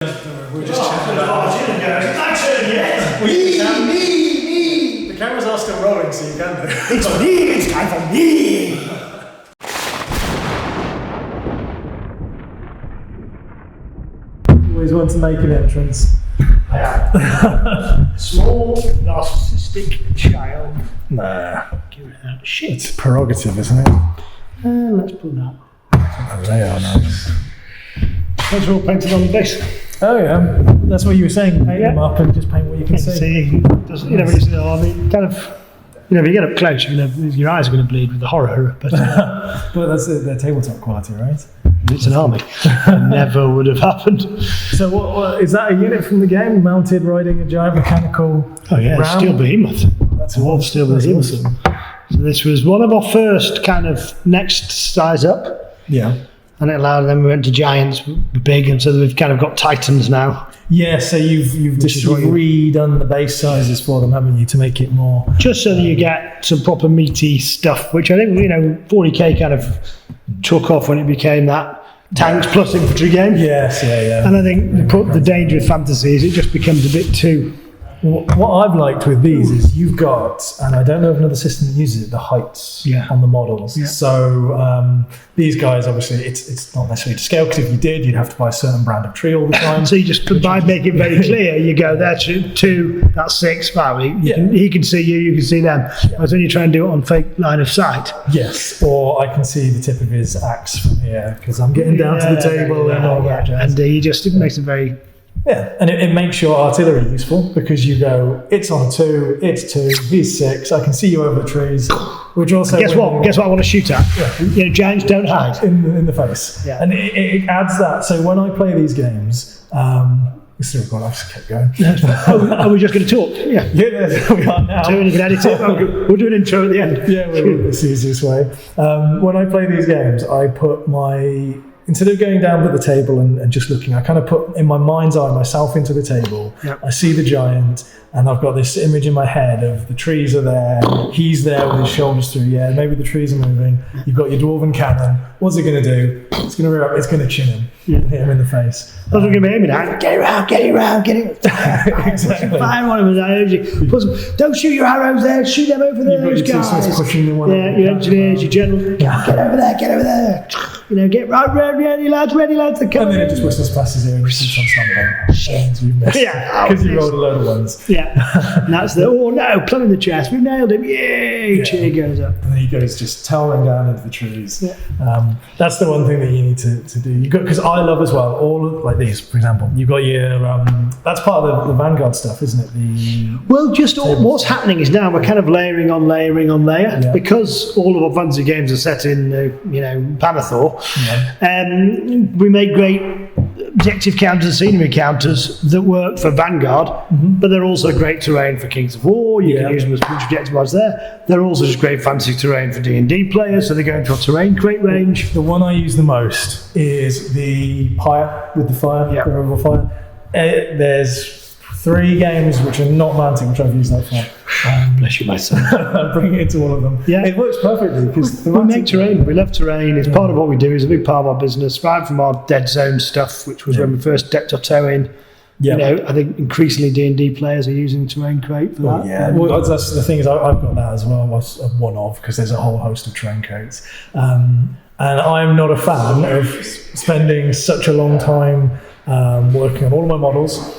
We're just chatting about it. My turn yet. Me. The cameras are still rolling, so you can do. It's me. It's time for me. Always want to make an entrance. I am. Small, narcissistic child. Nah. Give it that shit. It's prerogative, isn't it? Let's put that. Oh, they are nice. Those are all painted on the base. Oh yeah, that's what you were saying. Paint them up and just paint what you can see. You never really see. I mean, kind of. If you get up close, your eyes are going to bleed with the horror. But but that's the tabletop quality, right? It's an army. Never would have happened. So what is that? A unit from the game, mounted riding a giant mechanical? Oh yeah, Steel Behemoth. That's all Steel Behemoth. Awesome. So this was one of our first kind of next size up. Yeah. And it allowed them, we went to giants, big, and so we've kind of got titans now. Yeah, so you've just redone the base sizes for them, haven't you, to make it more... Just so that you get some proper meaty stuff, which I think, 40k kind of took off when it became that tanks plus infantry game. Yes, yeah. And I think the danger with fantasy is it just becomes a bit too... What I've liked with these is you've got, and I don't know if another system uses it, the heights on the models. Yeah. So these guys, obviously, it's not necessarily to scale, because if you did, you'd have to buy a certain brand of tree all the time. So you just, by making it very clear, you go there to 2, that's 6, 5. He can see you can see them. Yeah. Whereas when you try and do it on fake line of sight. Yes, or I can see the tip of his axe from here, because I'm getting down to the table and all that. And it makes it very... Yeah, and it makes your artillery useful, because you go, it's on 2, it's 2, he's 6, I can see you over the trees, which also... Guess what I want to shoot at? Yeah. Giants don't hide. In the face. Yeah. And it adds that. So when I play these games, it's still gone, I've just kept going. Are we just going to talk? Yeah. Yeah, we are now. So you can edit it. We'll do an intro at the end. Yeah, we'll do this the easiest way. When I play these games, I put instead of going down to the table and just looking, I kind of put in my mind's eye myself into the table. Yep. I see the giant, and I've got this image in my head of the trees are there, he's there with his shoulders through, maybe the trees are moving, you've got your dwarven cannon, what's it going to do? It's going to rear up, it's going to chin him, hit him in the face. That's what I'm going to be aiming at. Get it around. Exactly. Fire one of them, I urge you. Don't shoot your arrows there, shoot them over there. You've got your guys. Pushing the one your engineers, your generals, get over there. Get ready lads, they're coming. And then it just whistles past his ear and shoots on something. Shit, we've missed. Because you rolled a load of ones. Yeah. And that's plumb in the chest, we've nailed him, yay, cheer goes up. And then he goes just towering down into the trees. Yeah. That's the one thing that you need to do. Because I love as well, all of, like these, for example, you've got your, that's part of the Vanguard stuff, isn't it? What's happening is now we're kind of layering on layer, because all of our fantasy games are set in, Panathor. Yeah. We make great objective counters and scenery counters that work for Vanguard, but they're also great terrain for Kings of War. You can use them as objective ones there. They're also just great fantasy terrain for D&D players, so they go into our terrain crate range. The one I use the most is the Pyre with the fire, the river fire. There's 3 games which are not Mantic, which I've used that for. Bless you, my son. I'm bringing it into all of them. Yeah. It works perfectly, because we make terrain. We love terrain. It's part of what we do. It's a big part of our business, right from our Dead Zone stuff, which was when we first dipped our toe in. Yeah. I think increasingly D&D players are using terrain crate for that. Yeah, well, that's the thing is I've got that as well. One of, because there's a whole host of terrain crates. And I'm not a fan of spending such a long time working on all of my models,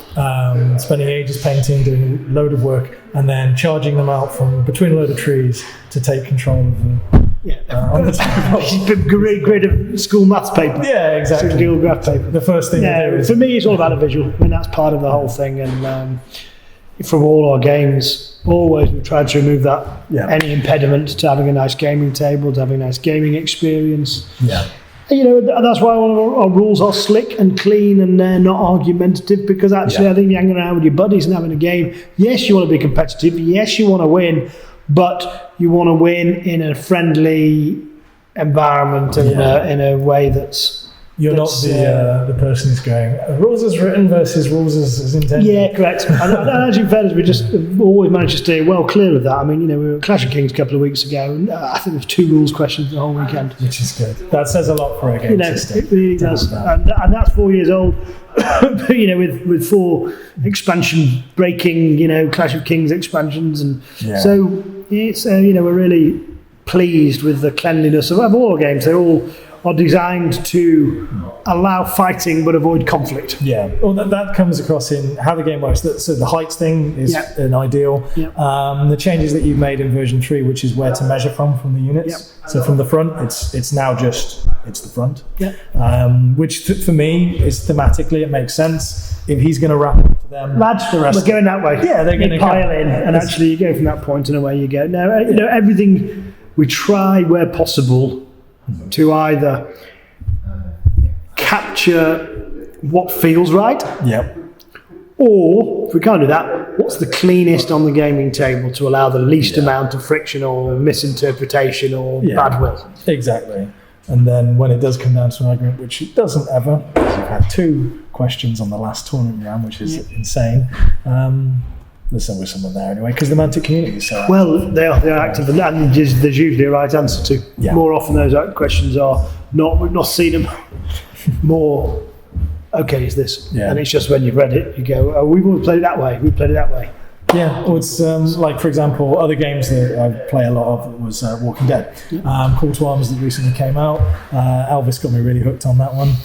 spending ages painting, doing a load of work, and then charging them out from between a load of trees to take control of them. On the table. Grid of school maths paper. Yeah, exactly. School graph paper. The first thing to do is... For me, it's all about a visual. I mean, that's part of the whole thing. And from all our games, always we've tried to remove that any impediment to having a nice gaming table, to having a nice gaming experience. Yeah. That's why all of our rules are slick and clean, and they're not argumentative, because actually I think you're hanging around with your buddies and having a game. Yes, you want to be competitive. Yes, you want to win, but you want to win in a friendly environment and in a way that's You're not the person who's going, rules as written versus rules as intended. Yeah, correct. and as in fairness, we just always managed to stay well clear of that. I mean, we were at Clash of Kings a couple of weeks ago, and I think there's 2 rules questions the whole weekend. Which is good. That says a lot for a game system. It really does. And that's 4 years old. But, with 4 expansion breaking, Clash of Kings expansions. And so it's, we're really pleased with the cleanliness of all games. They all are designed to allow fighting but avoid conflict. Yeah, well, that comes across in how the game works. So the heights thing is an ideal. Yep. The changes that you've made in version 3, which is where to measure from the units. Yep. So from the front, it's now just the front. Yeah. Which for me is thematically it makes sense. If he's going to wrap up to them, lads, the rest we're going that way. Yeah, they're going to pile in, and actually you go from that point and away you go. Now, everything we try where possible to either capture what feels right, or if we can't do that, what's the cleanest on the gaming table to allow the least amount of friction or misinterpretation or bad will. Exactly. And then when it does come down to an argument, which it doesn't ever, because you've had 2 questions on the last tournament round, which is insane. There's always someone there anyway, because the Mantic community is so active. Well, they're active, and there's usually a right answer to. Yeah. More often those questions are not, we've not seen them, more, okay, is this? Yeah. And it's just when you've read it, you go, oh, we've always played it that way, Yeah, well, it's like, for example, other games that I play a lot of was Walking Dead. Call to Arms that recently came out. Elvis got me really hooked on that one.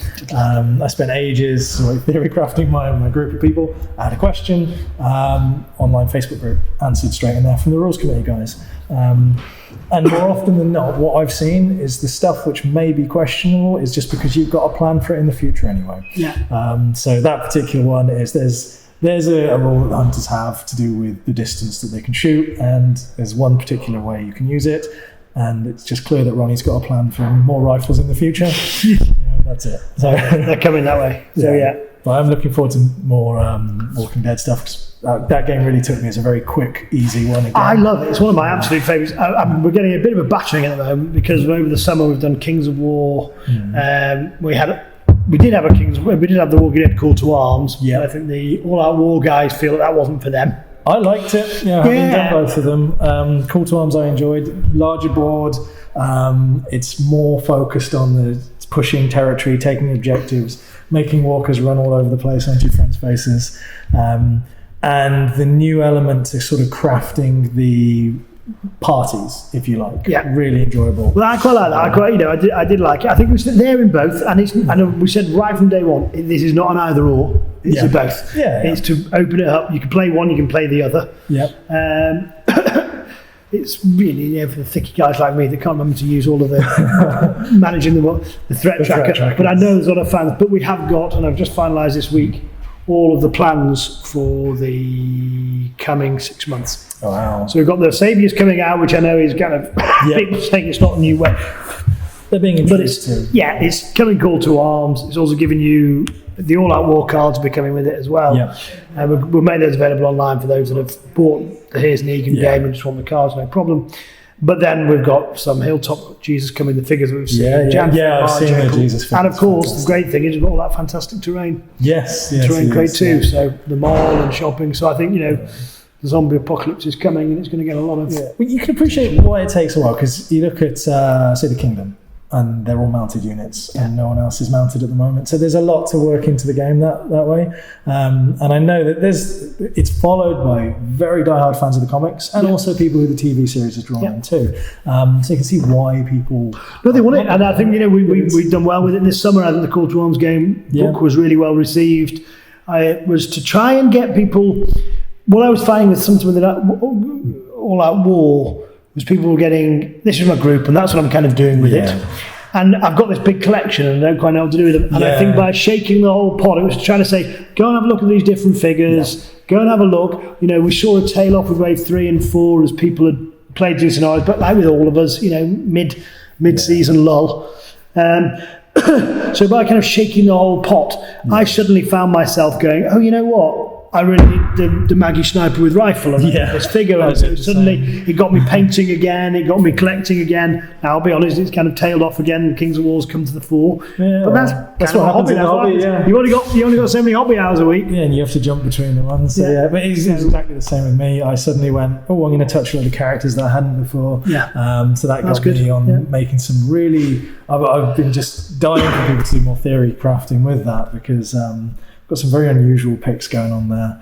I spent ages theory crafting my group of people. I had a question, online Facebook group, answered straight in there from the rules committee guys. And more often than not, what I've seen is the stuff which may be questionable is just because you've got a plan for it in the future anyway. Yeah. So that particular one is there's a rule that the hunters have to do with the distance that they can shoot, and there's one particular way you can use it, and it's just clear that Ronnie's got a plan for more rifles in the future. That's it. So they're coming that way. So but I'm looking forward to more Walking Dead stuff, because that game really took me as a very quick, easy one again. I love it. It's one of my absolute favourites. We're getting a bit of a battering at the moment because over the summer we've done Kings of War. We did have the Walking Dead Call to Arms. Yeah. I think the All Out War guys feel that wasn't for them. I liked it. Having done both of them. Call to Arms I enjoyed. Larger board. It's more focused on the pushing territory, taking objectives, making walkers run all over the place onto your friends' faces. And the new element is sort of crafting the parties, if you like. Yeah, really enjoyable. Well, I quite like that. I did like it. I think we said there in both, and we said right from day one, this is not an either or. It's a both. Yeah. It's to open it up. You can play one, you can play the other. Yeah. It's really for the thicky guys like me that can't remember to use all of the managing the threat tracker. But I know there's a lot of fans. But we have got, and I've just finalised this week, all of the plans for the coming 6 months. Oh, wow. So we've got the Saviors coming out, which I know is kind of people saying it's not a new way. They're being introduced to. Yeah, it's coming Call to Arms. It's also giving you the All Out War cards will be coming with it as well. Yeah. We'll make those available online for those that have bought the Here's an Egan game and just want the cards, no problem. But then we've got some Hilltop Jesus coming, the figures we've seen. I've seen the Jesus figures. And of course, the great thing is we've got all that fantastic terrain. Yes. Terrain crate too, so the mall and shopping. So I think, the zombie apocalypse is coming and it's going to get a lot of... Yeah. Well, you can appreciate why it takes a while, because you look at, say, the Kingdom, and they're all mounted units, and no one else is mounted at the moment. So there's a lot to work into the game that way. And I know that it's followed by very diehard fans of the comics, and also people who the TV series is drawn in too. So you can see why people... No, they want it, and I think we've done well with it this summer. I think the Call to Arms game book was really well received. It was to try and get people... What I was finding with something with All Out War was people were getting, this is my group, and that's what I'm kind of doing with it. And I've got this big collection, and I don't quite know what to do with them. And I think by shaking the whole pot, it was trying to say, go and have a look at these different figures, go and have a look. We saw a tail off with Wave 3 and 4 as people had played these scenarios, but like with all of us, mid-season lull. So by kind of shaking the whole pot, I suddenly found myself going, oh, you know what? I really need the Maggie sniper with rifle and this figure. And so suddenly it got me painting again, it got me collecting again. Now, I'll be honest, it's kind of tailed off again. Kings of War's come to the fore. Yeah, but that's what happens in the hobby. Yeah. You only got so many hobby hours a week. Yeah, and you have to jump between the ones. So but it's exactly the same with me. I suddenly went, I'm going to touch a lot of characters that I hadn't before. Yeah. So that got me on making some really. I've been just dying for people to do more theory crafting with that because I've got some very unusual picks going on there.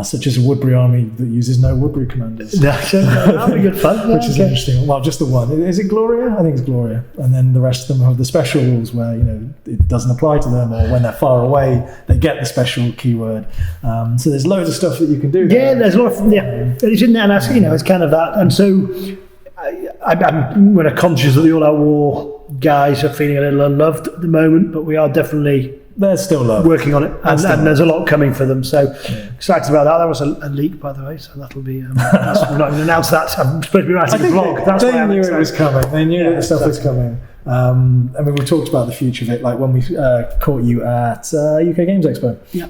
Such as a Woodbury army that uses no Woodbury commanders. That'll be good fun. Which is interesting. Well, just the one. Is it Gloria? I think it's Gloria. And then the rest of them have the special rules where, it doesn't apply to them, or when they're far away, they get the special keyword. So there's loads of stuff that you can do. Yeah, there's a lot of, it's in there, and that's, it's kind of that. And so I'm conscious that the All Out War guys are feeling a little unloved at the moment, but we are definitely... They're still working on it, and there's a lot coming for them. So excited about that. That was a leak, by the way. So that'll be. We're not going to announce that. I'm supposed to be writing a blog. They knew it was coming. They knew that the stuff was coming. We talked about the future of it, like when we caught you at UK Games Expo. Yeah.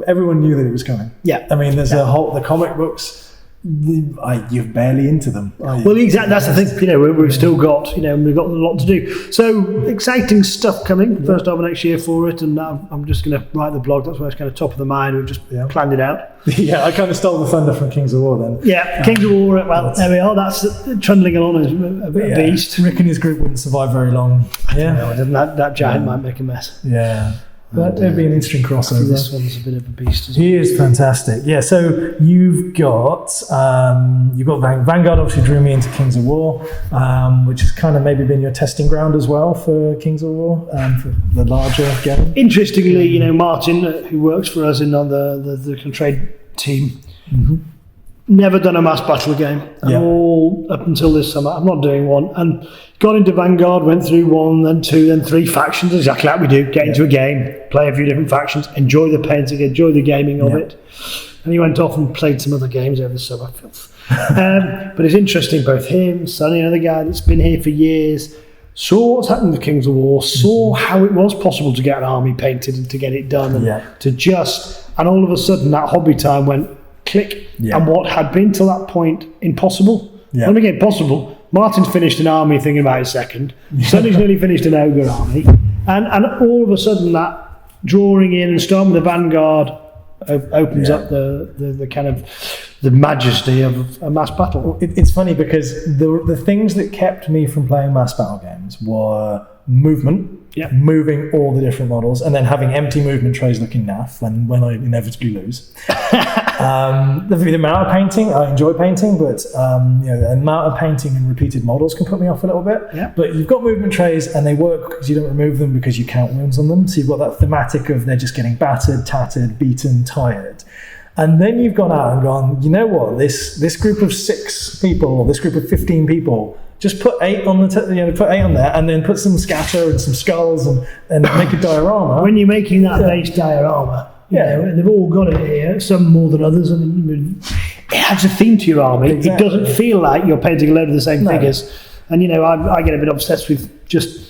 Everyone knew that it was coming. Yeah. There's the comic books. You're barely into them, are you? Well, exactly. That's the thing. We've still got, we've got a lot to do. So exciting stuff coming. First half of next year for it, and I'm just going to write the blog. That's why it's kind of top of the mind. We've just planned it out. Yeah, I kind of stole the thunder from Kings of War then. Yeah, Kings of War. Well, there we are. That's trundling along as a beast. Rick and his group wouldn't survive very long. That giant might make a mess. Yeah. That would be an interesting crossover. This one's a bit of a beast. He is fantastic. Yeah, so you've got Vanguard obviously drew me into Kings of War, which has kind of maybe been your testing ground as well for Kings of War, for the larger game. Interestingly, Martin, who works for us on the trade team, never done a mass battle game at all up until this summer. I'm not doing one, and got into Vanguard, went through 1, then 2, then 3 factions, exactly like we do. Get into a game, play a few different factions, enjoy the painting, enjoy the gaming of it. And he went off and played some other games over the summer. But it's interesting, both him, Sonny, another guy that's been here for years, saw what's happened with Kings of War, saw how it was possible to get an army painted and to get it done, and all of a sudden that hobby time went click, and what had been till that point impossible. When again possible, Martin's finished an army thinking about his second, Sonny's nearly finished an ogre army, and all of a sudden that drawing in and starting with the Vanguard opens up the kind of the majesty of a mass battle. It's funny because the things that kept me from playing mass battle games were movement, moving all the different models, and then having empty movement trays looking naff when I inevitably lose. The amount of painting, I enjoy painting, but the amount of painting and repeated models can put me off a little bit. But you've got movement trays and they work because you don't remove them because you count wounds on them. So you've got that thematic of they're just getting battered, tattered, beaten, tired. And then you've gone out and gone, you know what, this group of 6 people, or this group of 15 people, just put 8 on put 8 on there, and then put some scatter and some skulls and make a diorama. When you're making that base diorama, they've all got it here, some more than others, and it adds a theme to your army. Exactly. It doesn't feel like you're painting a load of the same figures. And I get a bit obsessed with just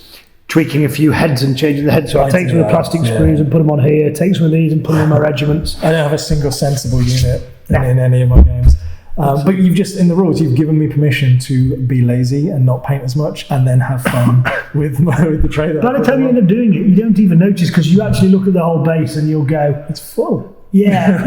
tweaking a few heads and changing the heads. So I take some of the plastic screws and put them on here, take some of these and put them in my regiments. I don't have a single sensible unit in any of my games. But you've just, in the rules, you've given me permission to be lazy and not paint as much and then have fun with the tray. By the time you end up doing it, you don't even notice because you actually look at the whole base and you'll go, it's full. Yeah,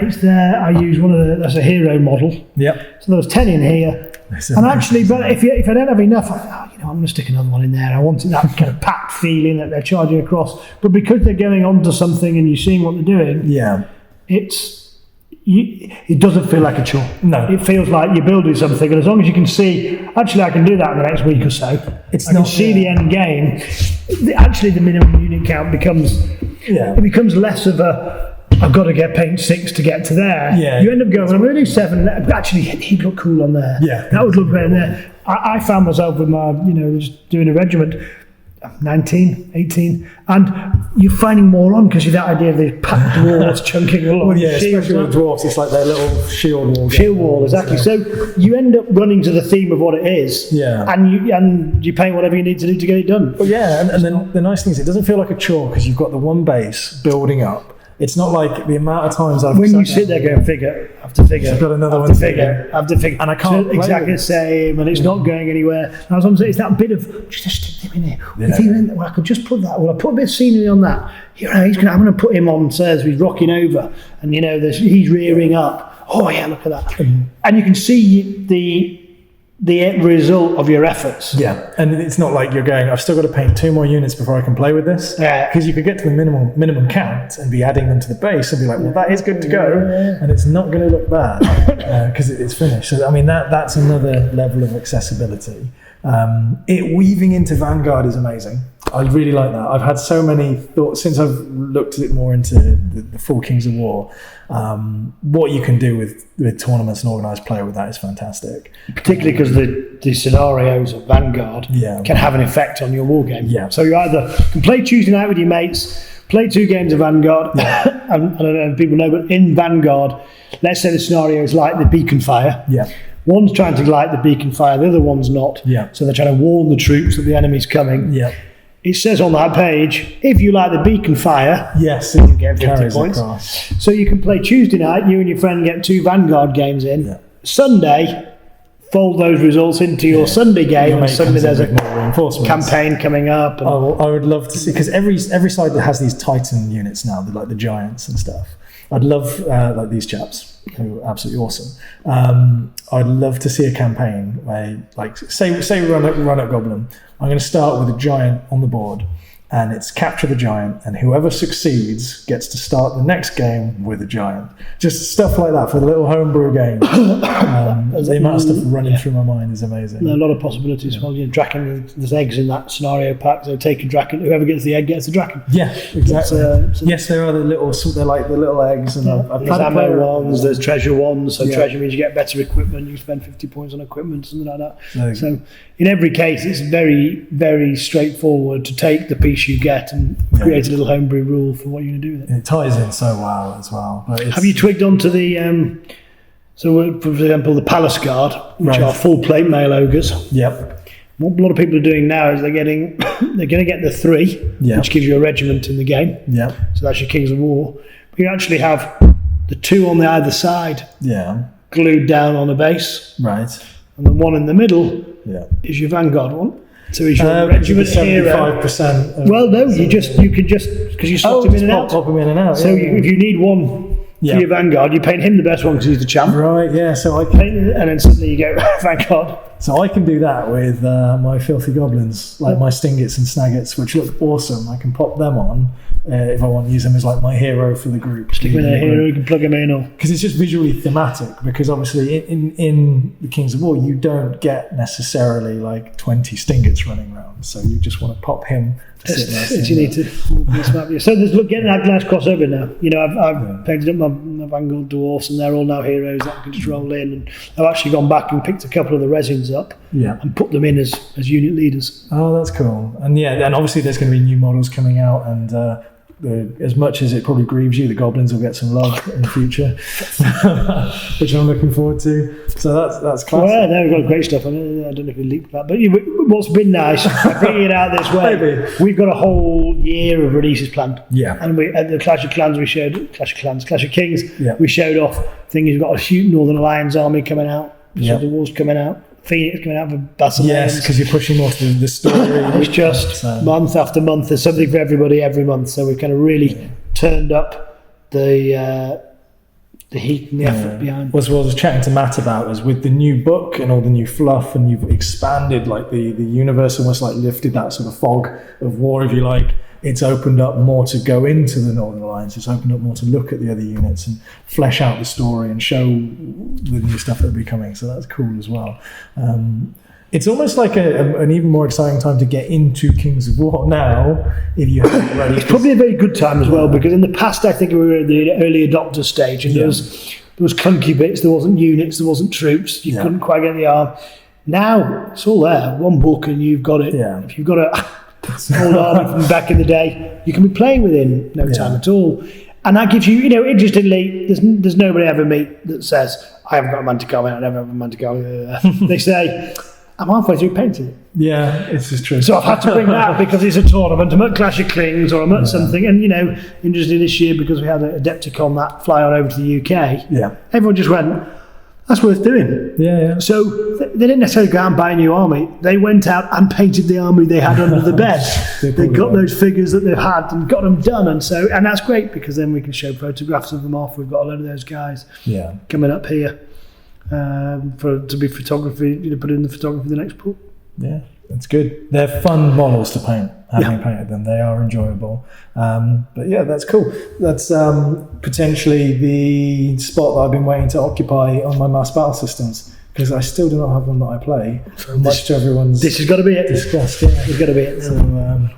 it's there. I use that's a hero model. Yep. So there was 10 in here. And actually, but if I don't have enough, I'm going to stick another one in there. I want that kind of packed feeling that they're charging across. But because they're going on to something and you're seeing what they're doing, it doesn't feel like a chore. No. It feels like you're building something, and as long as you can see, actually I can do that in the next week or so. I can see the end game. Actually, the minimum unit count becomes less of a I've got to get paint 6 to get to there. You end up going, I'm going to do 7. Actually, he'd look cool on there. That would look better there. I found myself with my, just doing a regiment, 19, 18, and you're finding more on because you've that idea of these packed dwarves chunking along. Well, especially with dwarves, it's like their little shield wall. Shield wall, exactly. So you end up running to the theme of what it is, and you paint whatever you need to do to get it done. Well, and then the nice thing is it doesn't feel like a chore because you've got the one base building up. It's not like the amount of times I've... When you sit there going, figure, after figure, I've got another one after figure, and I can't play exactly the same, and it's not going anywhere. And as I'm saying, it's that bit of, just stick them in here. If you're in there, well, I could just put that, well, I put a bit of scenery on that. I'm going to put him on, says he's rocking over, and he's rearing up. Oh yeah, look at that. And you can see the end result of your efforts. Yeah, and it's not like you're going, I've still got to paint 2 more units before I can play with this. Because you could get to the minimum count and be adding them to the base and be like, well, that is good to go, and it's not going to look bad because it's finished. So I mean, that's another level of accessibility. Weaving into Vanguard is amazing. I really like that. I've had so many thoughts since I've looked at it more into the full Kings of War. What you can do with tournaments and organised play with that is fantastic. Particularly because the scenarios of Vanguard can have an effect on your war game. Yeah. So you either can play Tuesday night with your mates, play 2 games of Vanguard, and I don't know if people know, but in Vanguard, let's say the scenario is like the beacon fire. Yeah. One's trying to light the beacon fire, the other one's not. Yeah. So they're trying to warn the troops that the enemy's coming. Yeah. It says on that page, if you light the beacon fire, yes, you get 50 points. Across. So you can play Tuesday night, you and your friend get 2 Vanguard games in. Yeah. Sunday, fold those results into your Sunday game, and suddenly there's a campaign coming up. And I would love to see, because every side that has these Titan units now, like the giants and stuff. I'd love like these chaps who are absolutely awesome. I'd love to see a campaign where, like, say run at Goblin. I'm going to start with a giant on the board, and it's capture the giant, and whoever succeeds gets to start the next game with a giant. Just stuff like that for the little homebrew game. The amount of stuff running through my mind is amazing. A lot of possibilities. Well, Draken, there's eggs in that scenario pack, so take a Draken. Whoever gets the egg gets the Draken. Yeah, exactly. Yes, there are they're like the little eggs, and I've there's ammo ones, there's treasure ones. So treasure means you get better equipment. You spend 50 points on equipment, something like that. So in every case, it's very, very straightforward to take the piece you get and create a little homebrew rule for what you're going to do with it. It ties in so well as well. Have you twigged onto the so for example the Palace Guard, which are full plate male ogres? Yep. What a lot of people are doing now is they're going to get the 3, which gives you a regiment in the game. Yeah. So that's your Kings of War. But you actually have the 2 on the either side. Yeah. Glued down on a base. Right. And the one in the middle is your Vanguard one. So is your regiment hero. 75%. Well, no, you can just because you slot him in and out. Pop him in and out. So if you need one for your Vanguard, you paint him the best one because he's the champ. Right. Yeah. So I and then suddenly you go Vanguard. So I can do that with my filthy goblins, like my Stingits and Snaggits, which look awesome. I can pop them on if I want to use them as like my hero for the group. Stick them in a hero, you can plug them in. Because it's just visually thematic, because obviously in the Kings of War, you don't get necessarily like 20 Stingits running around. So you just want to pop him. You need to smap you. So there's getting that nice crossover now. I've painted up my Vanguard dwarfs, and they're all now heroes that I can just roll in. And I've actually gone back and picked a couple of the resins up and put them in as unit leaders. Oh, that's cool. And and obviously there's going to be new models coming out, and as much as it probably grieves you, the goblins will get some love in the future, which I'm looking forward to. So that's classic. Well, we've got great stuff. I don't know if we leaked that, but what's been nice, bringing it out this way, we've got a whole year of releases planned. Yeah. And at the Clash of Kings, we showed off things. We've got a huge Northern Alliance army coming out. The War's coming out. Phoenix coming out for Battle. Yes, because you're pushing more to the story. It's just month after month. There's something for everybody every month. So we've kind of really turned up the heat and the effort behind. What I was chatting to Matt about was with the new book and all the new fluff, and you've expanded like the universe, almost like lifted that sort of fog of war, if you like. It's opened up more to go into the Northern Alliance. It's opened up more to look at the other units and flesh out the story and show the new stuff that'll be coming. So that's cool as well. It's almost like an even more exciting time to get into Kings of War now, if you haven't already. It's probably a very good time as well, because in the past I think we were at the early adopter stage, and there was clunky bits. There wasn't units. There wasn't troops. You couldn't quite get the arm. Now it's all there. One book and you've got it. Yeah. If you've got a old army from back in the day, you can be playing within no time at all. And that gives you, interestingly, there's nobody I ever meet that says, I haven't got a Mantic army, I never have a Mantic army. They say, I'm halfway through painting it. Yeah, it's just true. So I've had to bring that because it's a tournament. I'm at Clash of Kings or I'm at something. And, interestingly this year, because we had a Adepticon that fly on over to the UK, everyone just went, that's worth doing. Yeah. So they didn't necessarily go out and buy a new army. They went out and painted the army they had under the bed. They got those figures that they've had and got them done. And that's great because then we can show photographs of them off. We've got a load of those guys coming up here to be photography, put in the photography of the next book. Yeah, it's good. They're fun models to paint. Having painted them, they are enjoyable. But yeah, that's cool. That's potentially the spot that I've been waiting to occupy on my mass battle systems, because I still do not have one that I play. Much to everyone's this has got to be it. Disgust. Yeah, it's got to be it. So,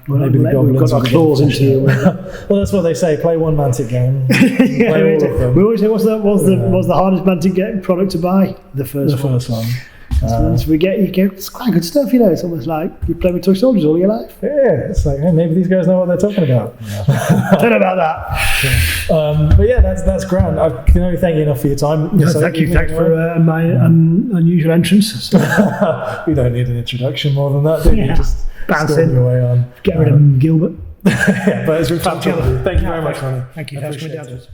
maybe the goblins we've got our claws into you. Well, that's what they say. Play one Mantic game. Play all of them. We always say, what's the hardest Mantic product to buy? The first one. Once we get it's quite good stuff, It's almost like you play with toy soldiers all your life. Yeah, it's like, hey, maybe these guys know what they're talking about. Don't know about that. But yeah, that's grand. I can only thank you enough for your time. Thanks for my unusual entrance. We don't need an introduction more than that, do you? Just bounce in your way on. Get rid of Gilbert. But it's been fantastic. Thank you very much, Ronnie. Thank you. Thanks for coming down to us.